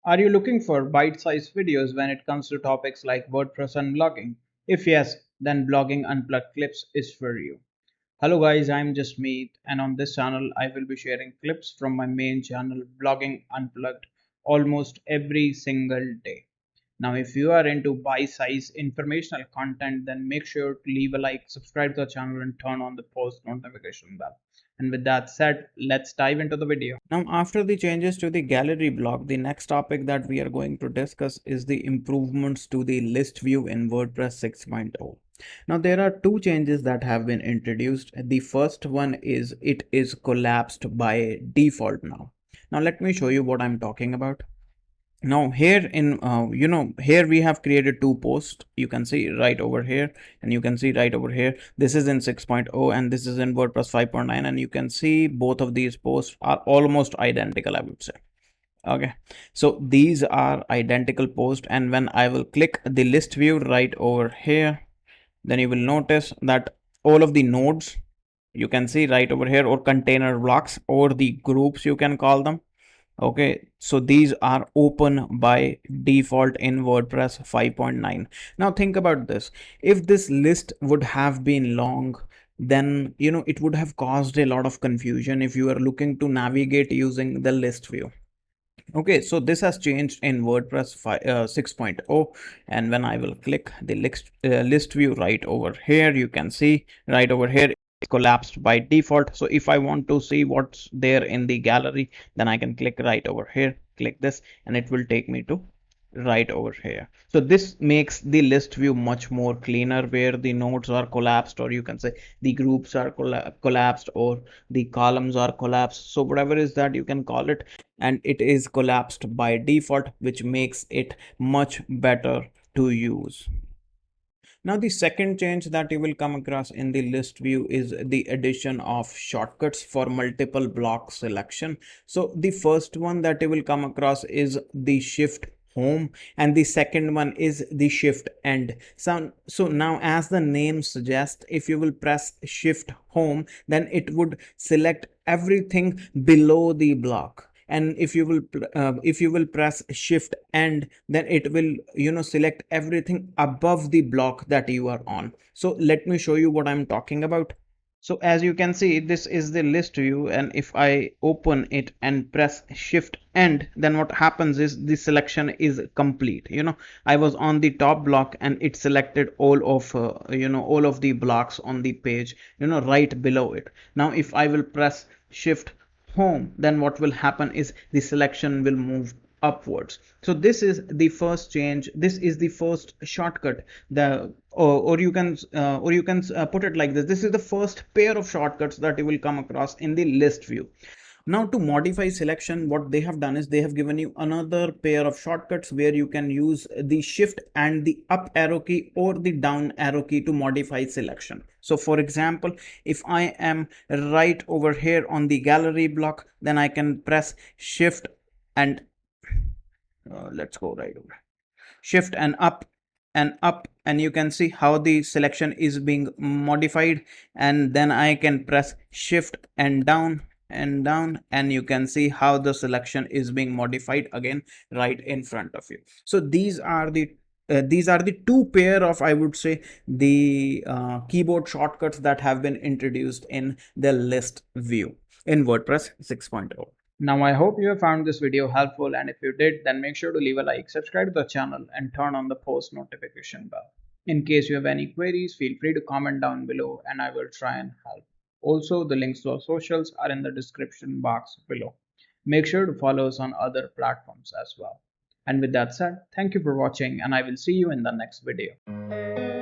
Are you looking for bite-sized videos when it comes to topics like WordPress and blogging? If yes, then Blogging Unplugged Clips is for you. Hello guys, I'm Jasmeet, and on this channel I will be sharing clips from my main channel Blogging Unplugged almost every single day. Now if you are into bite-sized informational content, then make sure to leave a like, subscribe to the channel and turn on the post notification bell. And with that said, let's dive into the video. Now, after the changes to the gallery block, the next topic that we are going to discuss is the improvements to the list view in WordPress 6.0. Now, there are two changes that have been introduced. The first one is it is collapsed by default now. Now, let me show you what I'm talking about. Now here in here we have created two posts. You can see right over here and you can see right over here. This is in 6.0 and this is in WordPress 5.9, and you can see both of these posts are almost identical, I would say. Okay, so these are identical posts, and when I will click the list view right over here, then you will notice that all of the nodes you can see right over here, or container blocks, or the groups you can call them. Okay, so these are open by default in WordPress 5.9. Now think about this. If this list would have been long, then it would have caused a lot of confusion if you are looking to navigate using the list view. Okay, so this has changed in WordPress 6.0, and when I will click the list view right over here, you can see right over here it's collapsed by default. So if I want to see what's there in the gallery, then I can click right over here, click this, and it will take me to right over here. So this makes the list view much more cleaner, where the nodes are collapsed, or you can say the groups are collapsed, or the columns are collapsed. So whatever is that, you can call it, and it is collapsed by default, which makes it much better to use. Now, the second change that you will come across in the list view is the addition of shortcuts for multiple block selection. So the first one that you will come across is the shift home, and the second one is the shift end. So now, as the name suggests, if you will press shift home, then it would select everything below the block, and if you will press shift end, then it will select everything above the block that you are on. So let me show you what I'm talking about. So as you can see, this is the list view, and if I open it and press shift end, then what happens is the selection is complete. I was on the top block and it selected all of all of the blocks on the page right below it. Now if I will press shift home, then what will happen is the selection will move upwards. So this is the first change. This is the first shortcut. Or you can put it like this. This is the first pair of shortcuts that you will come across in the list view. Now, to modify selection, what they have done is they have given you another pair of shortcuts where you can use the shift and the up arrow key or the down arrow key to modify selection. So for example, if I am right over here on the gallery block, then I can press shift and let's go right over shift and up and up, and you can see how the selection is being modified. And then I can press shift and down and down, and you can see how the selection is being modified again right in front of you. So these are the two pair of, I would say, the keyboard shortcuts that have been introduced in the list view in WordPress 6.0. Now I hope you have found this video helpful, and if you did, then make sure to leave a like, subscribe to the channel and turn on the post notification bell. In case you have any queries, feel free to comment down below and I will try and help. Also, the links to our socials are in the description box below. Make sure to follow us on other platforms as well. And with that said, thank you for watching and I will see you in the next video.